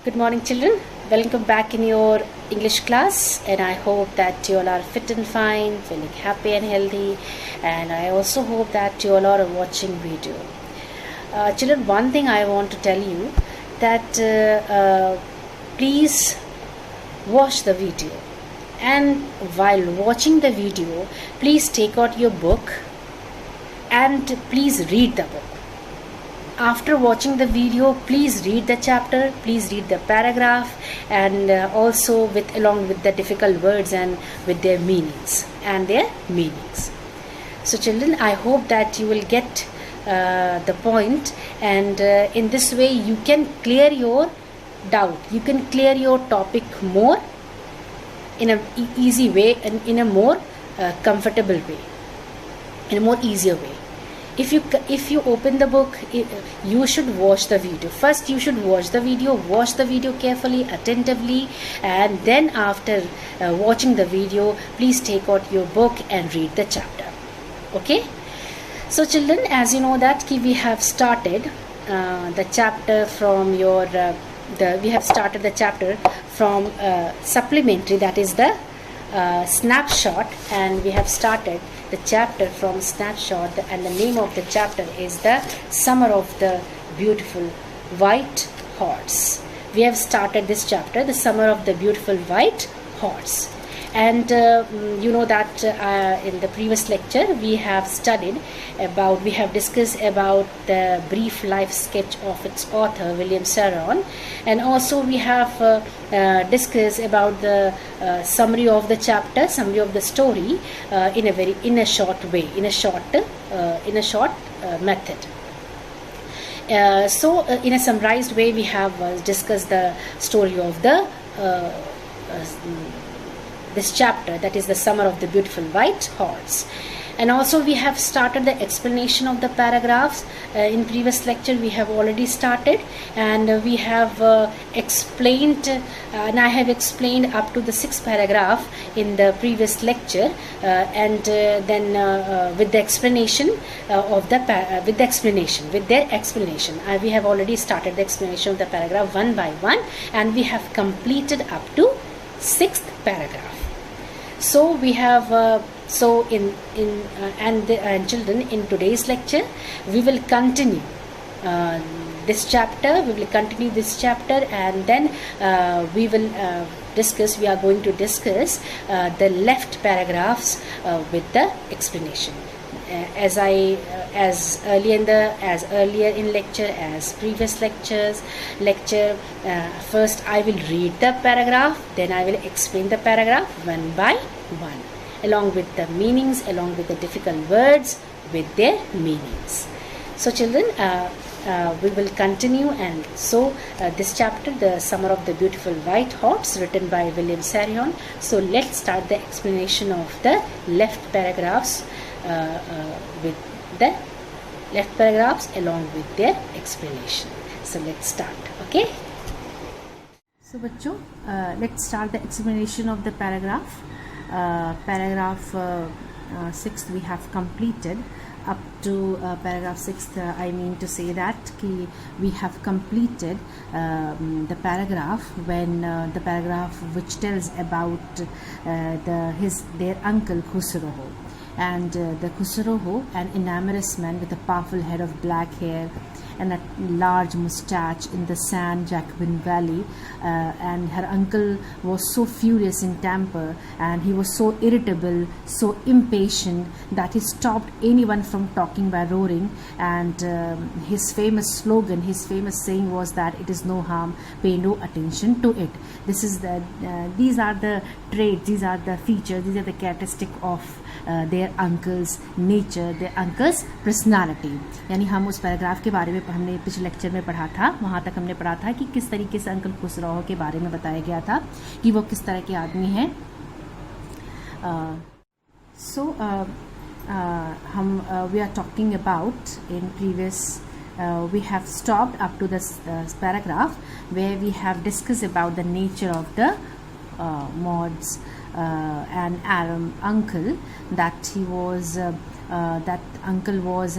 Good morning, children. Welcome back in your English class, and I hope that you all are fit and fine, feeling happy and healthy, and I also hope that you all are watching video. Children, one thing I want to tell you that please watch the video, and while watching the video, please take out your book and please read the book. After watching the video, please read the chapter, please read the paragraph, and also along with the difficult words and with their meanings. So children, I hope that you will get the point, and in this way you can clear your doubt, you can clear your topic more in an easy way and in a more comfortable way, in a more easier way. If you open the book, you should watch the video. First you should watch the video carefully, attentively, and then after watching the video, please take out your book and read the chapter. Okay, so children, as you know that we have started the chapter from your supplementary, that is the snapshot, and we have started the chapter from snapshot, and the name of the chapter is the Summer of the Beautiful White Horse. We have started this chapter, the Summer of the Beautiful White Horse, and you know that in the previous lecture we have discussed about the brief life sketch of its author William Saron, and also we have discussed about the summary of the chapter, summary of the story in a short way, in a short method. So in a summarized way, we have discussed the story of the this chapter, that is the Summer of the Beautiful White Horse. And also we have started the explanation of the paragraphs. In previous lecture we have already started, and we have explained and I have explained up to the 6th paragraph in the previous lecture, and then with their explanation, we have already started the explanation of the paragraph one by one, and we have completed up to 6th paragraph. So we have children, in today's lecture we will continue this chapter, and then we are going to discuss the left paragraphs with the explanation. As earlier in lecture, as previous lecture, first I will read the paragraph, then I will explain the paragraph one by one, along with the meanings, along with the difficult words with their meanings. So children, we will continue, and so this chapter, the Summer of the Beautiful White Horse, written by William Saron. So let's start the explanation of the left paragraphs along with their explanation. So let's start. Okay, so bachcho, let's start the explanation of the paragraph. Paragraph 6th we have completed. Up to paragraph 6th, I mean to say that we have completed the paragraph when the paragraph which tells about their uncle Khusroho. And the Khusroho, an enormous man with a powerful head of black hair and a large moustache in the San Joaquin Valley, and her uncle was so furious in temper, and he was so irritable, so impatient, that he stopped anyone from talking by roaring. And his famous slogan, his famous saying was that it is no harm, pay no attention to it. These are the traits, these are the features, these are the characteristics of their uncle's nature, their uncle's personality. यानी हम उस paragraph के बारे में हमने पिछले lecture में पढ़ा था, वहाँ तक हमने पढ़ा था कि किस तरीके से अंकल खुसरो के बारे में बताया गया था कि वो किस तरह के आदमी हैं. We are talking about in previous we have stopped up to this paragraph where we have discussed about the nature of the Maud's and Aram uncle, that he was that uncle was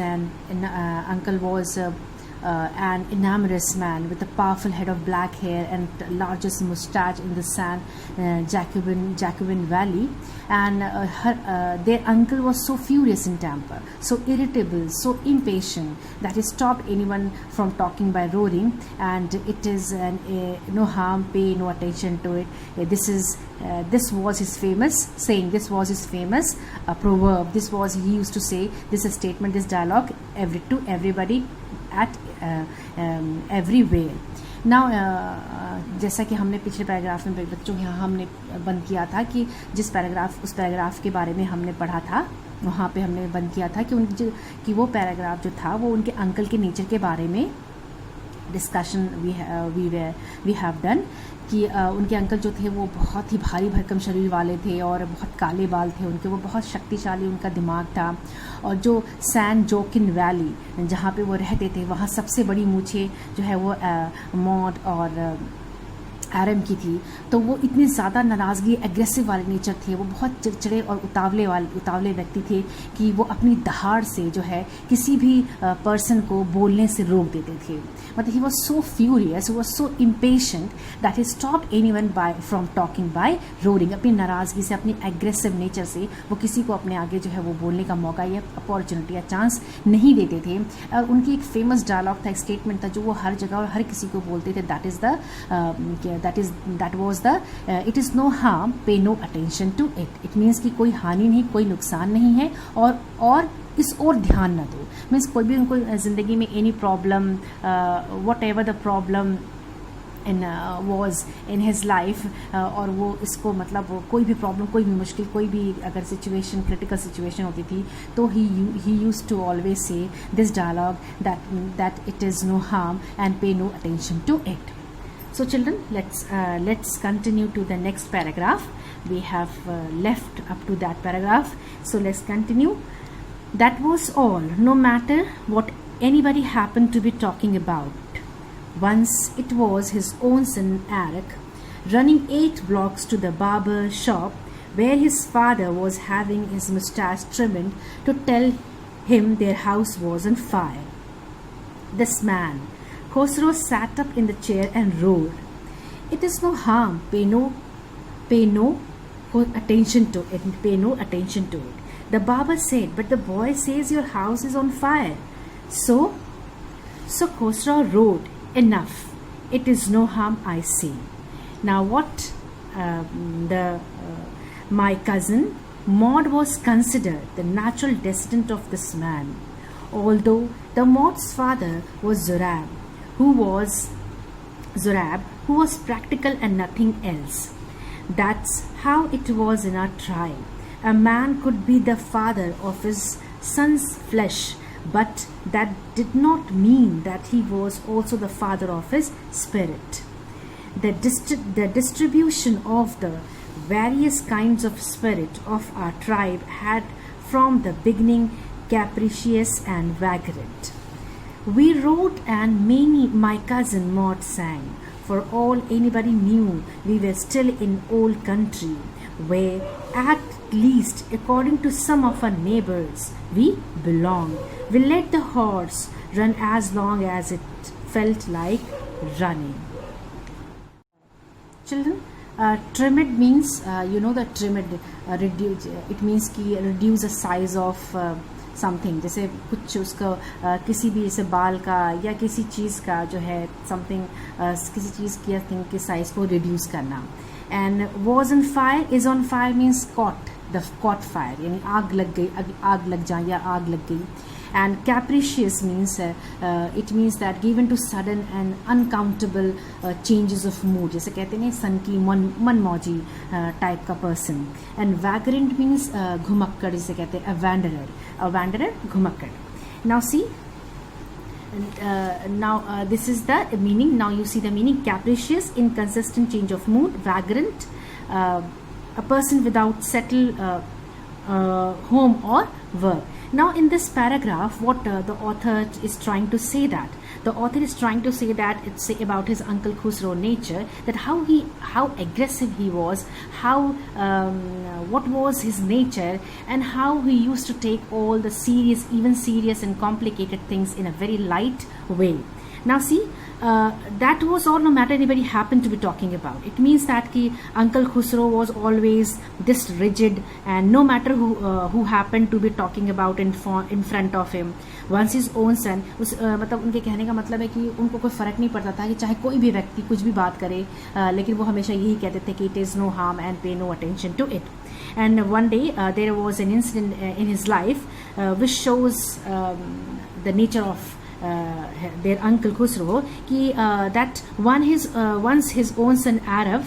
an enormous man with a powerful head of black hair and largest mustache in the San Joaquin Valley. And their uncle was so furious in temper, so irritable, so impatient that he stopped anyone from talking by roaring. And it is no harm, pay no attention to it. This was his famous saying. This was his famous proverb. This was, he used to say this statement, this dialogue to everybody at everywhere. Now जैसा कि हमने पिछले paragraph में बच्चों यहाँ हमने बंद किया था कि उस पैराग्राफ के बारे में हमने पढ़ा था, वहाँ पे हमने बंद किया था कि वो पैराग्राफ जो था वो उनके अंकल के नेचर के बारे में डिस्कशन वी हैव डन कि उनके अंकल जो थे वो बहुत ही भारी भरकम शरीर वाले थे और बहुत काले बाल थे उनके, वो बहुत शक्तिशाली उनका दिमाग था। और जो सैन जोकिन वैली जहाँ पे वो रहते थे वहाँ सबसे बड़ी मूछें जो है वो मॉड और एरम की थी। तो वो इतने ज़्यादा नाराज़गी, एग्रेसिव वाले नेचर थे, वो बहुत चिड़चिड़े और उतावले व्यक्ति थे कि वो अपनी दहाड़ से जो है किसी भी पर्सन को बोलने से रोक देते थे। मतलब he was so furious, he was so impatient that he stopped anyone from talking by roaring. अपनी नाराज़गी से, अपनी एग्रेसिव नेचर से वो किसी को अपने आगे जो है वो बोलने का मौका या अपॉर्चुनिटी या चांस नहीं देते थे। उनकी एक फेमस डायलॉग था, एक स्टेटमेंट था जो वो हर जगह और हर किसी को बोलते थे, that was the it is no harm, pay no attention to it. It means कि कोई हानि नहीं, कोई नुकसान नहीं है और इस और ध्यान न दो। मीन्स कोई भी उनको ज़िंदगी में any problem, what ever the problem was in his life, और वो इसको मतलब कोई भी प्रॉब्लम, कोई भी मुश्किल, कोई भी अगर सिचुएशन, क्रिटिकल सिचुएशन होती थी तो he used to always say this dialogue that it is no harm and pay no attention to it. So children, let's continue to the next paragraph. We have left up to that paragraph, so let's continue. That was all, no matter what anybody happened to be talking about. Once it was his own son Eric, running 8 blocks to the barber shop where his father was having his mustache trimmed, to tell him their house was on fire. This man, Khosrow, sat up in the chair and roared, "It is no harm, pay no attention to it, pay no attention to it." The barber said, "But the boy says your house is on fire." So Khosrow roared, "Enough, it is no harm, I say." Now what my cousin Maud was considered the natural descendant of this man, although the Maud's father was Zorab, who was practical and nothing else. That's how it was in our tribe. A man could be the father of his son's flesh, but that did not mean that he was also the father of his spirit. The distribution of the various kinds of spirit of our tribe had from the beginning capricious and vagrant. We rode and my cousin Maud sang. For all anybody knew, we were still in old country, where at least according to some of our neighbors we belonged. We let the horse run as long as it felt like running. Children, timid means the timid reduce, it means कि reduce the size of something, जैसे कुछ उसका किसी भी जैसे बाल का या किसी चीज़ का जो है समथिंग, किसी चीज़ की थिंग के साइज को रिड्यूस करना. And was on fire, is on fire means cot fire, यानी आग लग गई, आग लग जाए या आग लग गई. And capricious means it means that given to sudden and uncountable changes of mood, जैसे कहते हैं सन की मनमौजी टाइप का पर्सन. एंड वैग्रेंट मीन्स घुमक्कड़, जिसे कहते हैं a wanderer, घुमक्कड़. Now see, this is the meaning. Now you see the meaning: capricious, inconsistent change of mood; vagrant, a person without settled home or work. Now in this paragraph, what the author is trying to say that it's about his uncle Khosrow's nature, that how aggressive he was, what was his nature, and how he used to take all the serious and complicated things in a very light way. Now see, that was all, no matter anybody happened to be talking about. It means that ki Uncle Khusro was always this rigid, and no matter who happened to be talking about in front of him, once his own son, मतलब उनके कहने का मतलब है कि उनको कोई फ़र्क नहीं पड़ता था कि चाहे कोई भी व्यक्ति कुछ भी बात करे, लेकिन वो हमेशा यही कहते थे कि it is no harm and pay no attention to it. And one day there was an incident in his life which shows the nature of their Uncle Khusro, that once his own son Arab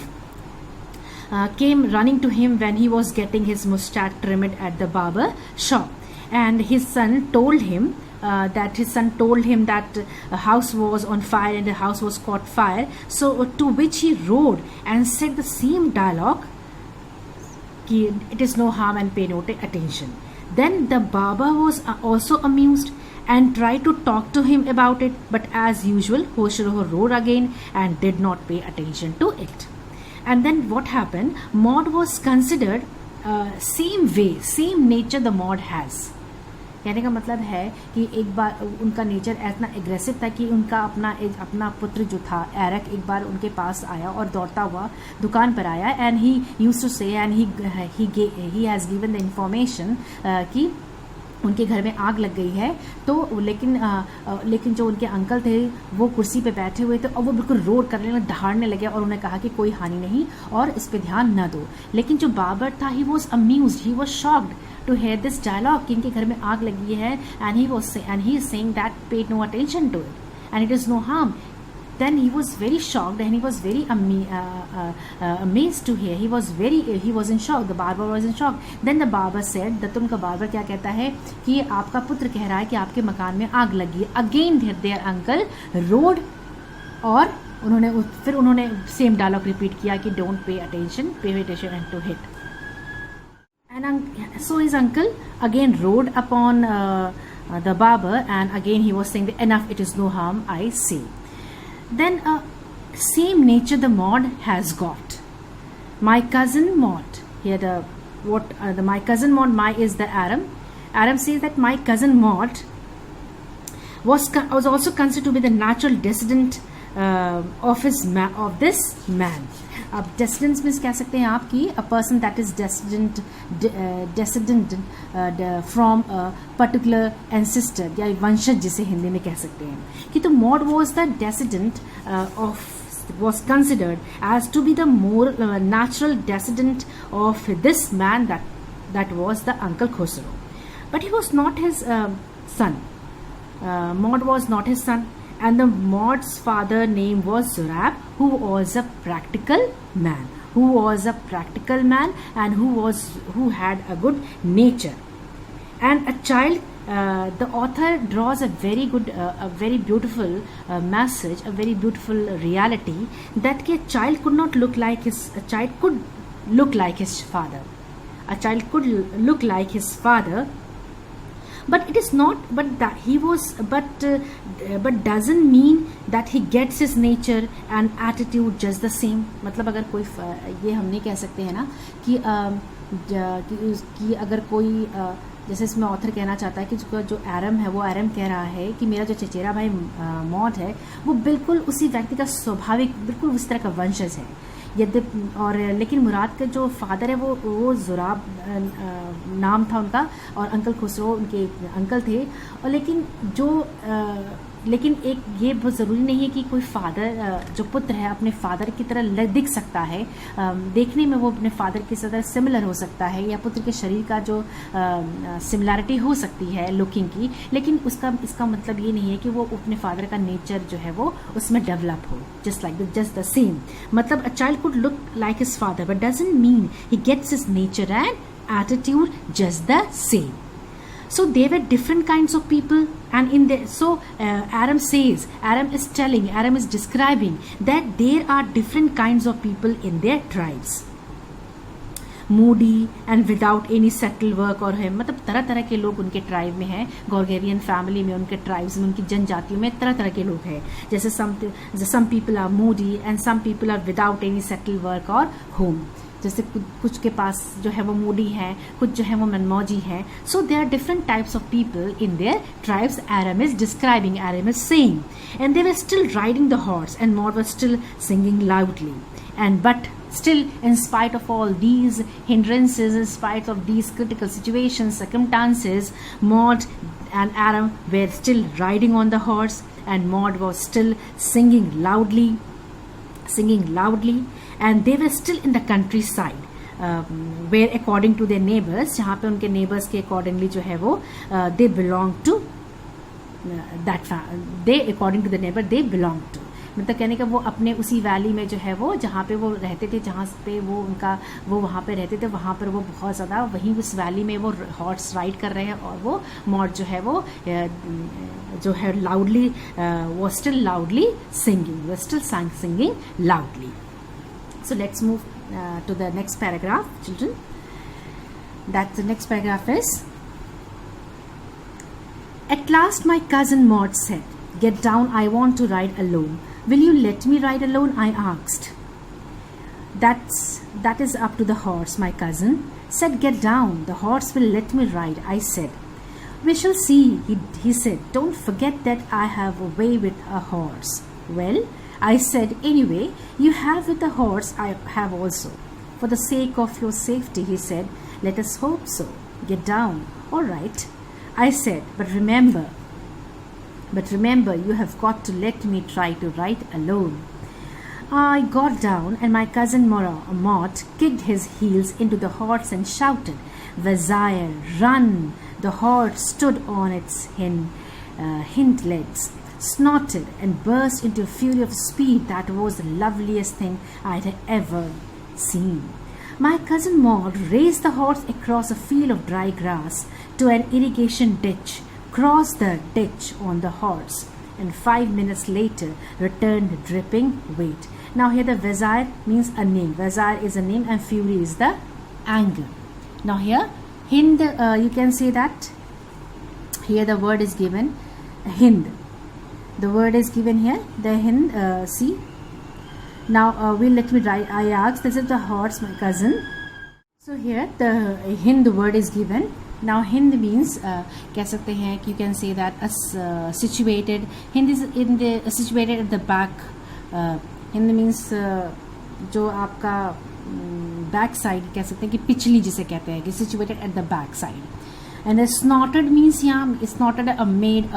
came running to him when he was getting his mustache trimmed at the barber shop, and his son told him that a house was on fire and the house was caught fire. So to which he rode and said the same dialogue, कि it is no harm and pay no attention. Then the barber was also amused and tried to talk to him about it, but as usual Khosrow roared again and did not pay attention to it. And then what happened, Maud was considered same way, same nature the Maud has. कहने का मतलब है कि एक बार उनका nature इतना aggressive था कि उनका अपना पुत्र जो था एरिक एक बार उनके पास आया और दौड़ता हुआ दुकान पर आया, एंड ही यूज्ड टू से and he has given the information कि उनके घर में आग लग गई है. तो लेकिन जो उनके अंकल थे वो कुर्सी पे बैठे हुए थे और वो बिल्कुल रोड करने लगे, दहाड़ने लगे, और उन्होंने कहा कि कोई हानि नहीं और इस पे ध्यान न दो. लेकिन जो बाबर था, he was amused, he was shocked to hear this dialogue कि इनके घर में आग लगी है, and he is saying that paid no attention to it and it is no harm. Then he was very shocked and he was very amazed to hear. He was in shock. The barber was in shock. Then the barber said, that उनका barber क्या कहता है कि आपका पुत्र कह रहा है कि आपके मकान में आग लगी है. Again their uncle rode, और उन्होंने same dialogue repeat किया कि don't pay attention to it. And so his uncle again rode upon the barber, and again he was saying, enough, it is no harm, I say. Then same nature the Maud has got. My cousin Maud, here my cousin Maud, my is the Aram. Aram says that my cousin Maud was also considered to be the natural descendant of this man. अब descendants means कह सकते हैं आप कि a person that is descendant from a particular ancestor, या वंशज जिसे हिंदी में कह सकते हैं, कि तो Maud was the descendant was considered as to be the more natural descendant of this man that was the Uncle Khosrow. But he was not his son. Maud was not his son. And the Maud's father name was Zurab, who was a practical man, and who had a good nature. And a child, the author draws a very good, a very beautiful message, a very beautiful reality, that a child could look like his father. A child could look like his father. But it is not, but doesn't mean that he gets his nature and attitude just the same. मतलब अगर कोई ये हम नहीं कह सकते हैं ना कि अगर कोई जैसे इसमें ऑथर कहना चाहता है कि जो एरम है वो एरम कह रहा है कि मेरा जो चचेरा भाई मौत है वो बिल्कुल उसी व्यक्ति का स्वाभाविक बिल्कुल उस तरह का वंशज है. लेकिन मुराद का जो फादर है वो जुराब नाम था उनका, और अंकल खुसरो उनके अंकल थे. और लेकिन एक ये बहुत ज़रूरी नहीं है कि कोई फादर जो पुत्र है अपने फादर की तरह दिख सकता है, देखने में वो अपने फादर की तरह सिमिलर हो सकता है, या पुत्र के शरीर का जो सिमिलैरिटी हो सकती है लुकिंग की, लेकिन इसका मतलब ये नहीं है कि वो अपने फादर का नेचर जो है वो उसमें डेवलप हो. जस्ट द सेम, मतलब a child could look like his father but doesn't mean he gets his nature and attitude just the same. So there were different kinds of people, and Aram is describing that there are different kinds of people in their tribes. Moody and without any settled work or him, मतलब तरह तरह के लोग उनके tribe में हैं. गॉर्गेरियन family में, उनके ट्राइब्स में, उनकी जनजातियों में तरह तरह के लोग हैं. जैसे some people are moody and some people are without any settled work or home. जैसे कुछ के पास जो है वो मूडी है, कुछ जो है वो मनमौजी है. So there are different types of people in their tribes. Aram is describing, Aram is saying, and they were still riding the horse, and Maud was still singing loudly. And but still, in spite of all these hindrances, in spite of these critical situations, circumstances, Maud and Aram were still riding on the horse, and Maud was still singing loudly, and they were still in the countryside, where according to their neighbors, जहाँ पे उनके neighbors के accordingly जो है वो they belong to that they according to the neighbor they belong to. मतलब कहने का वो अपने उसी वैली में जो है वो जहाँ पे वो रहते थे, जहाँ पे वो उनका वो वहाँ पे रहते थे, वहाँ पर वो बहुत ज़्यादा वहीं उस वैली में वो हॉर्स राइड कर रहे हैं, और वो मॉड जो है वो जो है लाउडली वो स्टिल लाउडली सिंगिंग, वो still singing loudly. So let's move to the next paragraph, children. That the next paragraph is, at last my cousin Maud said, "Get down, I want to ride alone." "Will you let me ride alone?" I asked. That is up to the horse, my cousin said. "Get down, the horse will let me ride," I said. "We shall see," he said. "Don't forget that I have a way with a horse." "Well," I said, "anyway, you have with the horse, I have also." "For the sake of your safety," he said. "Let us hope so. Get down." "All right," I said, but remember, you have got to let me try to ride alone." I got down, and my cousin Maud kicked his heels into the horse and shouted, "Wazir, run!" The horse stood on its hind legs, snorted, and burst into a fury of speed that was the loveliest thing I had ever seen. My cousin Maud raced the horse across a field of dry grass to an irrigation ditch, crossed the ditch on the horse, and 5 minutes later returned dripping wet. Now here the Wazir means a name. Wazir is a name, and fury is the anger. Now here Hind, you can say that here the word is given Hind. The word is given here, the Hind. See, now let me write. I asked, this is the horse, my cousin. So here the Hind word is given. Now Hind means कह सकते हैं कि you can say that situated. Hind is in the situated at the back. Hind means जो आपका back side कह सकते हैं कि पिछली जिसे कहते हैं कि situated at the back side. And snorted means यहाँ snorted made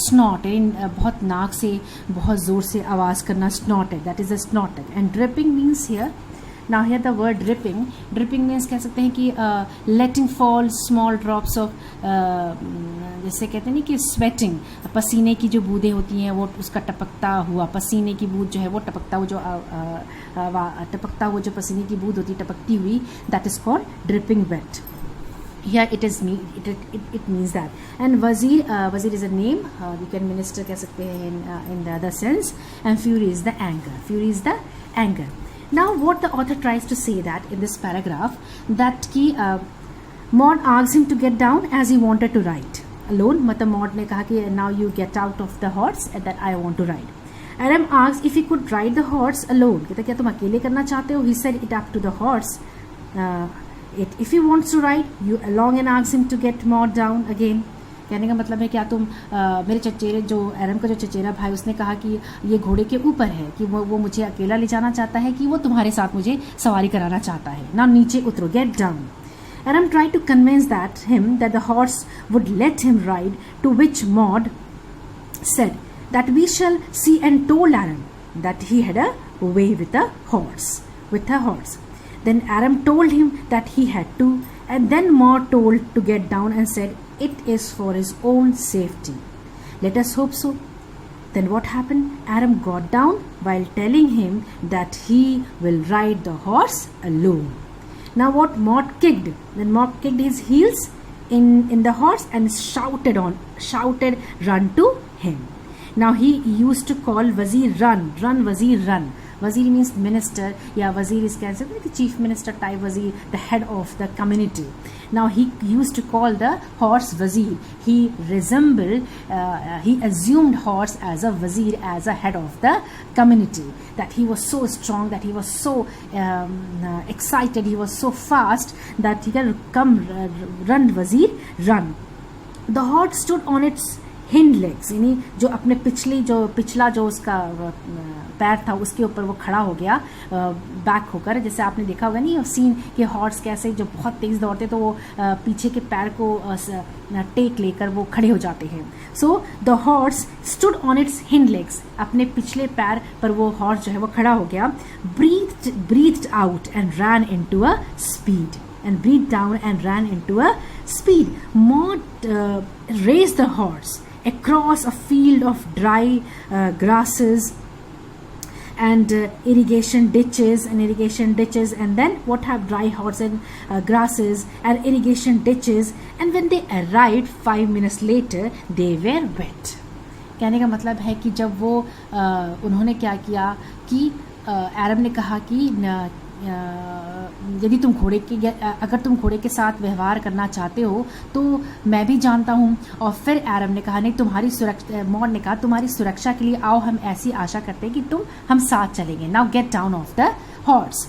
snort in बहुत नाक से बहुत ज़ोर से आवाज़ करना, snorted, that is a snorted. And dripping means here, now here the word dripping means कह सकते हैं कि letting fall small drops of जैसे कहते हैं ना कि sweating, पसीने की जो बूंदें होती हैं वो उसका टपकता हुआ, पसीने की बूंद जो है वो टपकता हुआ जो पसीने की बूंद होती है टपकती हुई, that is called dripping wet. Here it means that. And wazir is a name, you can minister कह सकते हैं in the other sense, and fury is the anger. Now what the author tries to say that in this paragraph, that कि Maud asked him to get down as he wanted to ride alone. मतलब Maud ने कहा कि now you get out of the horse and that I want to ride. Aram asked if he could ride the horse alone. कहता क्या तुम अकेले करना चाहते हो? He said it up to the horse. If he wants to ride, you along and ask him to get Maud down again. कहने का मतलब है क्या तुम मेरे चचेरे जो एरम का जो चचेरा भाई उसने कहा कि ये घोड़े के ऊपर है कि वो मुझे अकेला ले जाना चाहता है कि वो तुम्हारे साथ मुझे सवारी कराना चाहता है. ना नीचे उतरो, get down. Aram tried to convince him that the horse would let him ride, to which Maud said that we shall see, and told Aram that he had a way with her horse. Then Aram told him that he had to, and then Maud told to get down and said it is for his own safety. Let us hope so. Then what happened? Aram got down while telling him that he will ride the horse alone. Now what Maud kicked? Then Maud kicked his heels in the horse and shouted run to him. Now he used to call Wazir run, Wazir run. वजीर means minister, या वजीर is कह सकते हैं chief minister type वजीर, the head of the community. Now he used to call the horse Wazir. He assumed horse as a Wazir, as a head of the community. That he was so strong, that he was so excited, he was so fast that he can come, run Wazir, run. The horse stood on its hind legs, यानी जो अपने पिछला जो उसका पैर था उसके ऊपर वो खड़ा हो गया बैक होकर. जैसे आपने देखा होगा नहीं सीन कि हॉर्स कैसे जो बहुत तेज़ दौड़ते तो वो पीछे के पैर को टेक लेकर वो खड़े हो जाते हैं. So the horse stood on it's hind legs, अपने पिछले पैर पर वो हॉर्स जो है वो खड़ा हो गया. Breathed out and ran into a speed, and breathed down and ran into a speed. Maud raced the horse across a field of dry grasses and irrigation ditches, and then what have dry horse and grasses and irrigation ditches, and when they arrived 5 minutes later they were wet. कहने का मतलब है कि जब वो उन्होंने क्या किया कि एरम ने कहा कि यदि तुम अगर तुम घोड़े के साथ व्यवहार करना चाहते हो तो मैं भी जानता हूँ. और फिर एरम ने कहा नहीं, तुम्हारी सुरक्षा, मॉड ने कहा तुम्हारी सुरक्षा के लिए आओ हम ऐसी आशा करते हैं कि हम साथ चलेंगे. Now get down of the horse.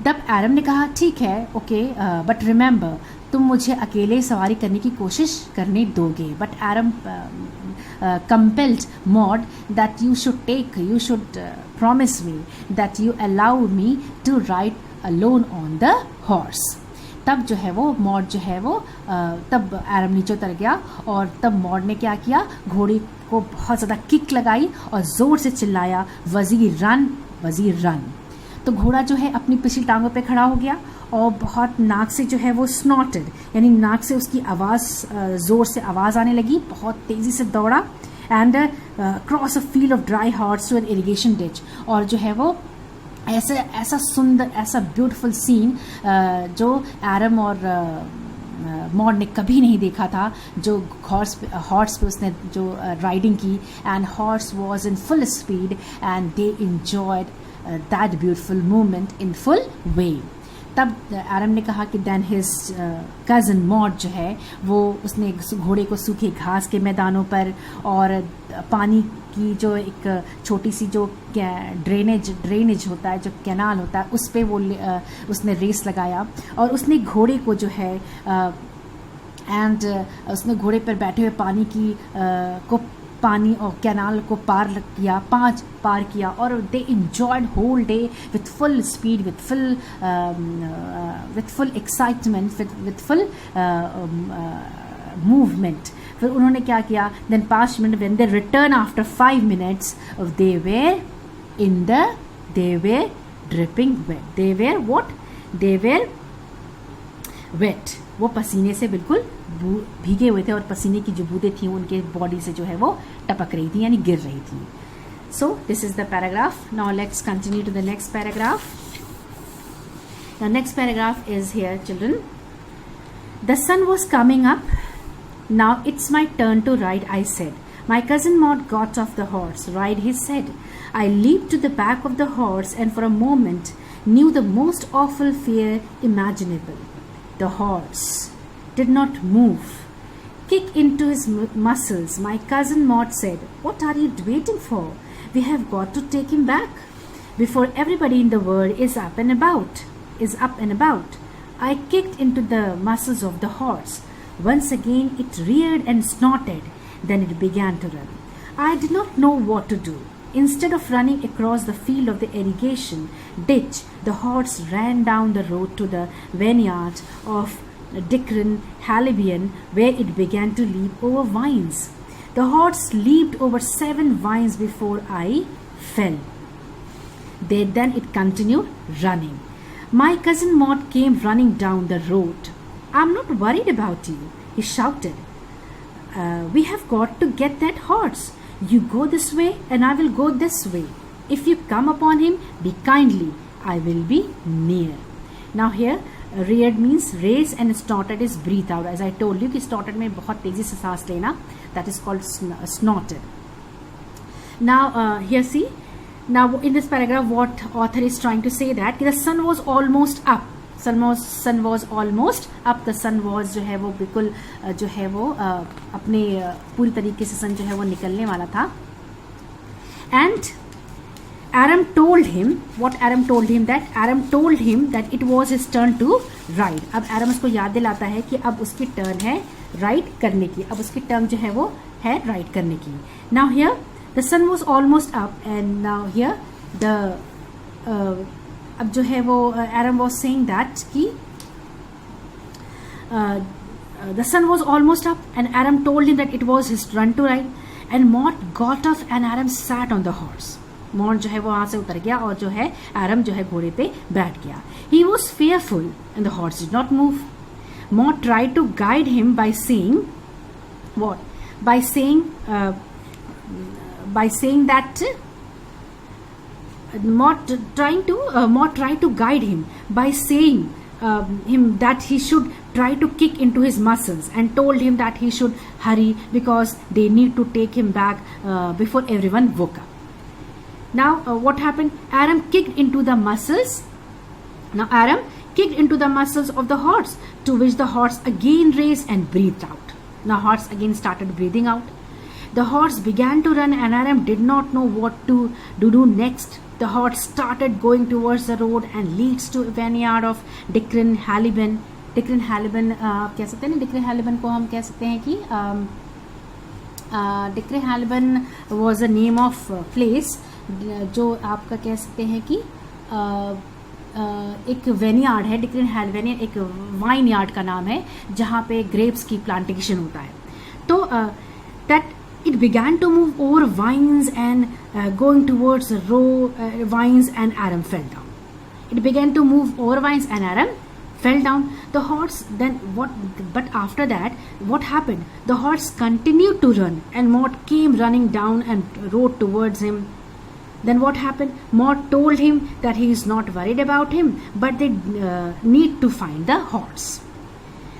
तब एरम ने कहा ठीक है, ओके, बट रिमेंबर तुम मुझे अकेले सवारी करने की कोशिश करने दोगे. But Aram compelled Maud that you should promise me that you allow me to ride alone on the horse. तब जो है वो मॉड जो है वो तब एरम नीचे उतर गया और तब मॉड ने क्या किया, घोड़ी को बहुत ज़्यादा किक लगाई और ज़ोर से चिल्लाया वज़ीर रन, वज़ीर रन. तो घोड़ा जो है अपनी पिछली टांगों पे खड़ा हो गया और बहुत नाक से जो है वो स्नॉटेड, यानी नाक से उसकी आवाज़, ज़ोर से आवाज़ आने लगी, बहुत तेज़ी से दौड़ा. And cross a field of dry horse to an irrigation ditch. और जो है वो ऐसा सुंदर, ऐसा ब्यूटीफुल सीन जो एरम और मॉड ने कभी नहीं देखा था. जो हॉर्स पे उसने जो राइडिंग की, and horse was in full speed and they enjoyed that beautiful movement in full way. तब एरम ने कहा कि देन हिज कज़न मॉड जो है वो उसने घोड़े को सूखे घास के मैदानों पर और पानी की जो एक छोटी सी जो ड्रेनेज होता है, जो कैनाल होता है, उस पर वो उसने रेस लगाया. और उसने घोड़े को जो है उसने घोड़े पर बैठे हुए पानी और कैनाल को पार किया और they enjoyed whole day with full speed, with full excitement, with full movement. फिर उन्होंने क्या किया, then 5 minute when they return after 5 minutes they were dripping wet. They were wet. वो पसीने से बिल्कुल भीगे हुए थे और पसीने की जो बूंदें थी उनके बॉडी से जो है वो टपक रही थी, यानी गिर रही थी. So this is the paragraph. Now let's continue to the next paragraph. The next paragraph is here children. The sun was coming up. Now it's my turn to ride, I said. My cousin Maud got off the horse. Ride, he said. I leaped to the back of the horse and for a moment knew the most awful fear imaginable. The horse did not move. Kick into his muscles. My cousin Maud said, "What are you waiting for? We have got to take him back before everybody in the world is up and about. I kicked into the muscles of the horse. Once again it reared and snorted. Then it began to run. I did not know what to do. Instead of running across the field of the irrigation ditch, the horse ran down the road to the vineyard of Dickon Halibian, where it began to leap over vines. The horse leaped over 7 vines before I fell. Then it continued running. My cousin Maud came running down the road. "I'm not worried about you," he shouted. We have got to get that horse. You go this way and I will go this way. If you come upon him, be kindly. I will be near." Now here, reared means raise and snorted is breathe out. As I told you कि snorted में बहुत तेजी से सांस लेना, that is called snorted. Now here see, now in this paragraph what author is trying to say that the sun was almost up, sun was almost up, the sun was जो है वो बिल्कुल जो है वो अपने पूरी तरीके से सन जो है वो निकलने वाला था. And Aram told him, what Aram told him, that Aram told him that it was his turn to ride. अब Aram उसको याद दिलाता है कि अब उसकी टर्न है राइड करने की, अब उसकी टर्न जो है वो है राइड करने की. Now here the sun was almost up and now here the अब जो है वो Aram was saying that कि the sun was almost up and Aram told him that it was his turn to ride. And Maud got off and Aram sat on the horse. Maud जो है वो वहाँ से उतर गया और जो है Aram जो है घोड़े पे बैठ गया. He was fearful and the horse did not move. Maud tried to guide him by saying what? By saying that Maud tried to guide him by saying him that he should try to kick into his muscles and told him that he should hurry because they need to take him back before everyone woke up. Now what happened? Aram kicked into the muscles. Now Aram kicked into the muscles of the horse, to which the horse again raised and breathed out. Now horse again started breathing out. The horse began to run and Aram did not know what to do next. The horse started going towards the road and leads to a vineyard of Dickren Haliban. Dickren Haliban आप कह सकते हैं ना, Dickren Haliban को हम कह सकते हैं कि Dickren Haliban was a name of place, जो आपका कह सकते हैं कि एक वेनियार्ड है. डिक्रेन हैलवेन एक वाइन यार्ड का नाम है जहाँ पे ग्रेप्स की प्लांटेशन होता है. तो that it began to move over vines and going towards the vines and Aram fell down. It began to move over vines and Aram fell down. The horse then but after that what happened? The horse continued to run and Maud came running down and rode towards him. Then what happened? Maud told him that he is not worried about him, but they need to find the horse.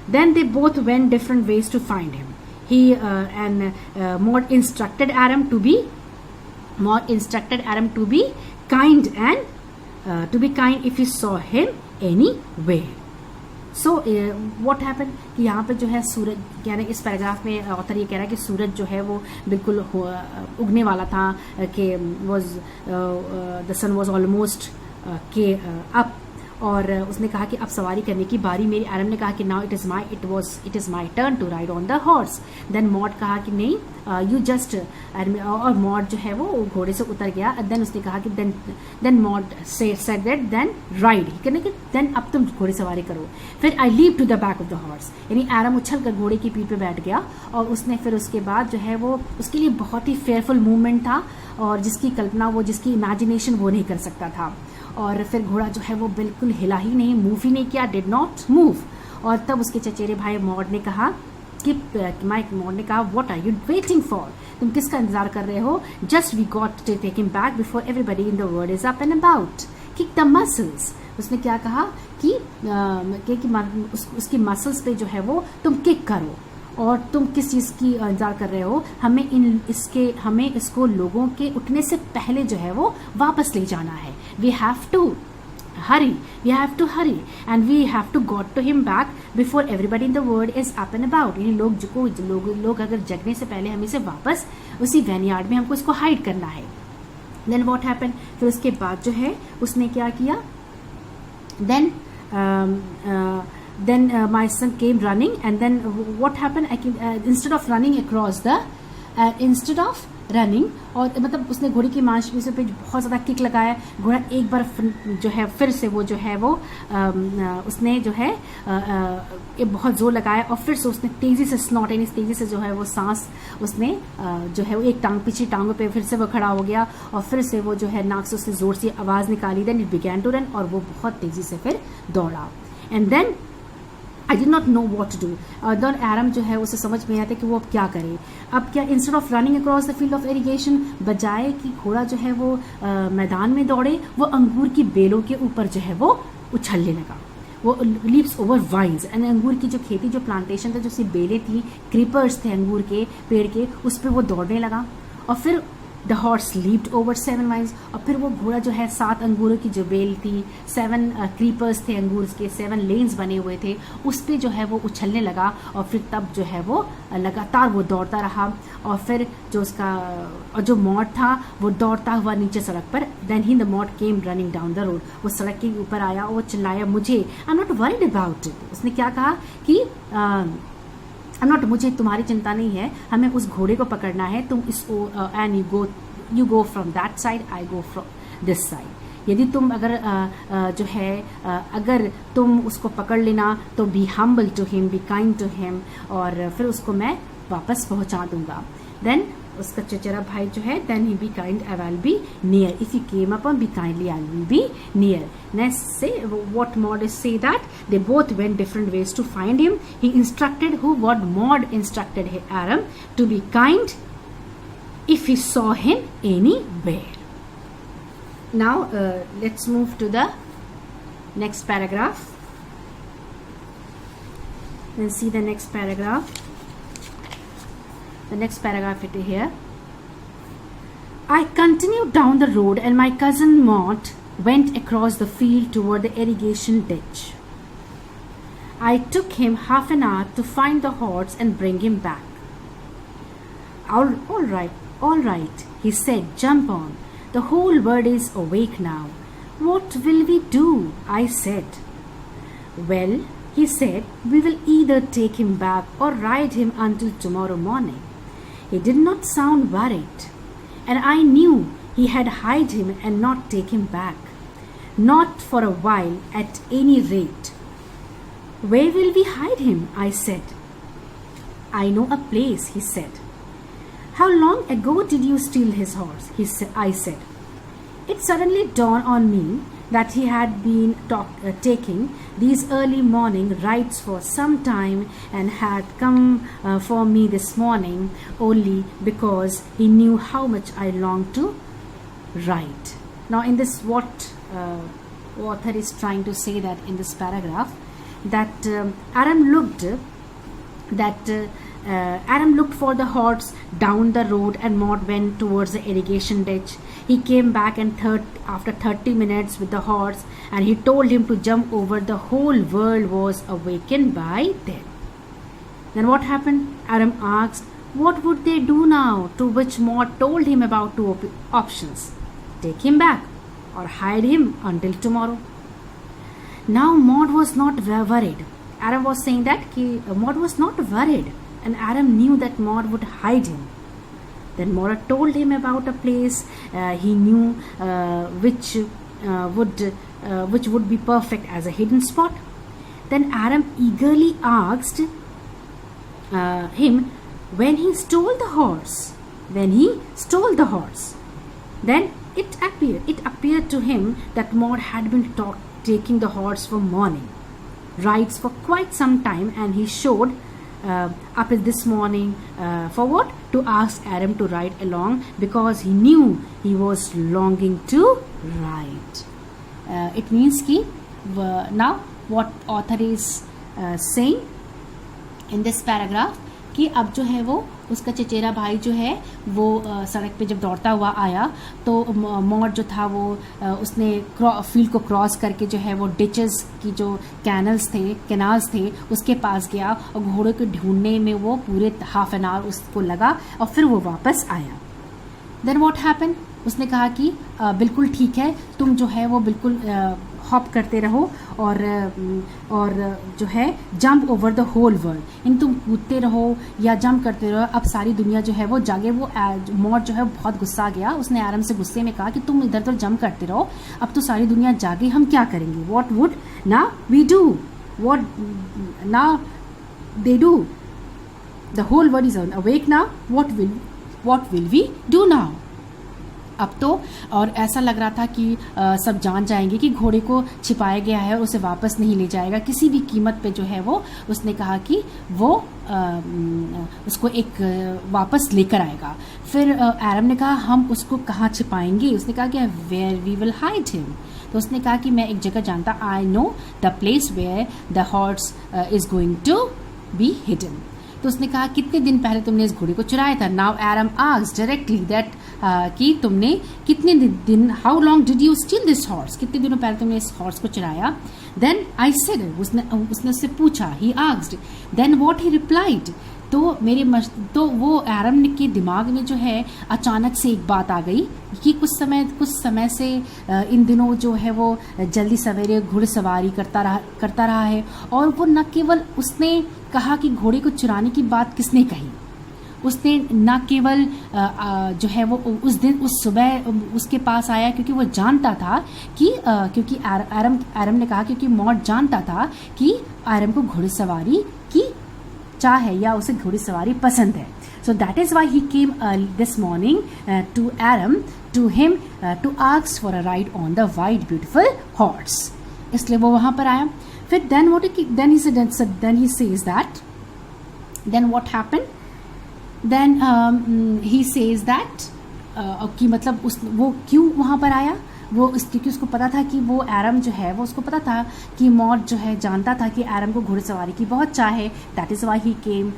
Then they both went different ways to find him. Maud instructed Aram to be kind and if he saw him anywhere. So what happened कि यहाँ पे जो है सूरज, यानी इस paragraph में author ये कह रहा है कि सूरज जो है वो बिल्कुल उगने वाला था कि द सन वॉज ऑलमोस्ट के अप, और उसने कहा कि अब सवारी करने की बारी मेरी. आरम ने कहा कि now it is my turn to ride on the horse. Then Maud कहा कि नहीं यू जस्ट, और मॉड जो है वो घोड़े से उतर गया. देन उसने कहा कि then Maud said that then ride, कहने कि देन अब तुम घोड़े सवारी करो. फिर I leave to the back of the horse, यानी आरम उछल कर घोड़े की पीठ पे बैठ गया और उसने फिर उसके बाद जो है वो उसके लिए बहुत ही फेयरफुल मूवमेंट था और जिसकी कल्पना वो, जिसकी इमेजिनेशन वो नहीं कर सकता था. और फिर घोड़ा जो है वो बिल्कुल हिला ही नहीं, मूव ही नहीं किया, डिड नॉट मूव. और तब उसके चचेरे भाई मॉड ने कहा कि मॉड ने कहा what are you waiting for, तुम किसका इंतजार कर रहे हो? Just we got to take him back before everybody in the world is up and about. Kick the muscles, उसने क्या कहा कि उसकी मसल्स पे जो है वो तुम किक करो. और तुम किस चीज़ की इंतजार कर रहे हो? हमें इसको लोगों के उठने से पहले जो है वो वापस ले जाना है. We have to hurry and we have to got to him back before everybody in the world is up and about. यानी लोग अगर जगने से पहले हमें से वापस उसी वैनयार्ड में हमको इसको हाइड करना है. देन व्हाट हैपन, फिर उसके बाद जो है उसने क्या किया? Then my son came running and then what happened? Instead of running और मतलब उसने घोड़े की मांसपेशियों पे बहुत ज़्यादा किक लगाया. घोड़ा एक बार जो है फिर से वो जो है वो उसने जो है बहुत जोर लगाया और फिर से उसने तेज़ी से स्नॉट, यानी तेज़ी से जो है वो सांस उसने जो है वो एक टांग पिछली टांगों पे फिर से वो खड़ा हो गया और फिर से वो जो है नाक से उसने ज़ोर से आवाज़ निकाली. Then it began to run, और वो बहुत तेज़ी से फिर दौड़ा. And then I did not know what to do. और देन आरम जो है उसे समझ में आता कि वो अब क्या करे. अब क्या, instead of running across the field of irrigation, बजाय कि घोड़ा जो है वो मैदान में दौड़े, वो अंगूर की बेलों के ऊपर जो है वो उछलने लगा. वो लीव्स ओवर वाइन्स, एंड अंगूर की जो खेती, जो प्लांटेशन था, जो सी बेलें थी, क्रीपर्स थे अंगूर के पेड़ के, उस पर वो दौड़ने लगा. और फिर the horse leaped over 7 vines, और फिर वो घोड़ा जो है 7 अंगूरों की जो बेल थी, 7 क्रीपर्स थे अंगूर के, 7 लेन्स बने हुए थे, उस पर जो है वो उछलने लगा, और फिर तब जो है वो लगातार वो दौड़ता रहा, और फिर जो उसका और जो मॉड था वो दौड़ता हुआ नीचे सड़क पर, then he the Maud came running down the road, वो सड़क के ऊपर आया और वो चिल्लाया, मुझे I am not worried about it. उसने क्या कहा कि आई नॉट, मुझे तुम्हारी चिंता नहीं है, हमें उस घोड़े को पकड़ना है, तुम इस and you go from that side, I go from this side. यदि तुम अगर जो है अगर तुम उसको पकड़ लेना तो be humble to him, be kind to him, और फिर उसको मैं वापस पहुंचा दूंगा। देन उसका चचेरा भाई जो है, then he be kind I will be near, if you came upon be kindly I will be near. Next say what Maud is say that they both went different ways to find him, he instructed who what Maud instructed Aram to be kind if he saw him anywhere. Now let's move to the next paragraph. Then see the next paragraph. The next paragraph it is here. I continued down the road and my cousin Maud went across the field toward the irrigation ditch. I took him half an hour to find the horse and bring him back. All right, he said, jump on. The whole world is awake now. What will we do? I said. Well, he said, we will either take him back or ride him until tomorrow morning. He did not sound worried, and I knew he had hide him and not take him back. Not for a while, at any rate. Where will we hide him? I said. I know a place, he said. How long ago did you steal his horse? I said. It suddenly dawned on me that he had been taking these early morning rides for some time and had come for me this morning only because he knew how much I longed to ride. Now in this, what author is trying to say that in this paragraph, that Aram looked for the horse down the road and Maud went towards the irrigation ditch. He came back and after 30 minutes with the horse, and he told him to jump over. The whole world was awakened by then. Then what happened? Aram asked, what would they do now? To which Maud told him about 2 options. Take him back or hide him until tomorrow. Now Maud was not worried. Aram was saying that Maud was not worried, and Aram knew that Maud would hide him. Then Maud told him about a place he knew which would be perfect as a hidden spot. Then Aram eagerly asked him when he stole the horse. Then it appeared to him that Maud had been taking the horse for morning rides for quite some time, and he showed up this morning for what? To ask Aram to ride along because he knew he was longing to ride. It means ki now what author is saying in this paragraph कि अब जो है वो उसका चचेरा भाई जो है वो सड़क पे जब दौड़ता हुआ आया तो मॉड जो था वो उसने फील्ड को क्रॉस करके जो है वो डिचेस की जो कैनाल्स थे उसके पास गया, और घोड़े को ढूंढने में वो पूरे हाफ एन आवर उसको लगा, और फिर वो वापस आया। Then what happen? उसने कहा कि बिल्कुल ठीक है, तुम जो है वो बिल्कुल हॉप करते रहो और जो है jump over the whole world, इन तुम कूदते रहो या जंप करते रहो, अब सारी दुनिया जो है वो जागे। वो मॉड जो है बहुत गुस्सा गया, उसने आराम से गुस्से में कहा कि तुम इधर उधर जंप करते रहो, अब तो सारी दुनिया जागे, हम क्या करेंगे? व्हाट वुड ना वी डू, व्हाट ना they do, the whole world is awake now, what will we do now? अब तो और ऐसा लग रहा था कि सब जान जाएंगे कि घोड़े को छिपाया गया है और उसे वापस नहीं ले जाएगा किसी भी कीमत पे जो है वो। उसने कहा कि वो उसको एक वापस लेकर आएगा। फिर एरम ने कहा हम उसको कहाँ छिपाएंगे? उसने कहा कि where we will hide him. तो उसने कहा कि मैं एक जगह जानता, I know the place where the horse is going to be hidden. तो उसने कहा कितने दिन पहले तुमने इस घोड़े को चुराया था. नाउ एरम आस्क्ड डायरेक्टली दैट कि तुमने कितने दिन, how long did you steel this horse, कितने दिनों पहले तुमने इस हॉर्स को चुराया. देन आई सेड, उसने उससे पूछा, he asked, then what he replied. तो वो एरम के दिमाग में जो है अचानक से एक बात आ गई कि कुछ समय से इन दिनों जो है वो जल्दी सवेरे घुड़सवारी करता रहा है. और वो न केवल उसने कहा कि घोड़े को चुराने की बात किसने कही, उसने न केवल जो है वो उस सुबह उसके पास आया क्योंकि वो जानता था कि क्योंकि एरम ने कहा, क्योंकि मॉड जानता था कि एरम को घुड़सवारी की चाह है या उसे घुड़सवारी पसंद है. So that is why he came this morning to erm to him to ask for a ride on the white beautiful horse. इसलिए वो वहां पर आया. फिर then he says that, then what happened, then he says that कि मतलब वो क्यों वहां पर आया. वो क्योंकि उसको पता था कि वो एरम जो है वो उसको पता था कि मॉड जो है जानता था कि एरम को घुड़सवारी की बहुत चाह है. That is why he came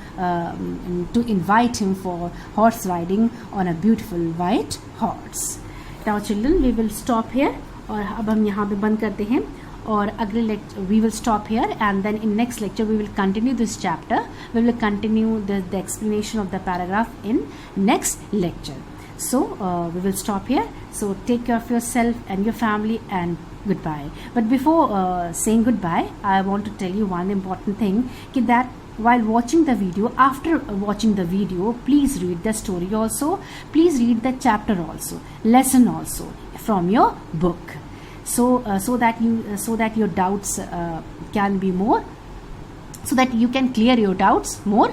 to invite him for horse riding on a beautiful white horse. Now children we will stop here, और अब हम यहाँ पे बंद करते हैं. और अगले lecture we will stop here and then in next lecture we will continue this chapter. We will continue the explanation of the paragraph in next lecture. So we will stop here. So take care of yourself and your family, and goodbye. But before saying goodbye, I want to tell you one important thing, that while watching the video, after watching the video, please read the story also, please read the chapter also, lesson also from your book, so that your doubts can be more, so that you can clear your doubts more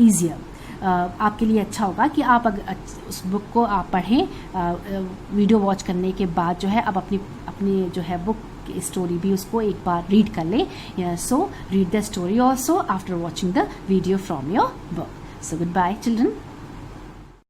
easier. आपके लिए अच्छा होगा कि आप अगर उस book को आप पढ़ें वीडियो वॉच करने के बाद जो है अब अपनी जो है बुक की स्टोरी भी उसको एक बार रीड कर लें. So read the story also after watching the video from your book. So good bye children.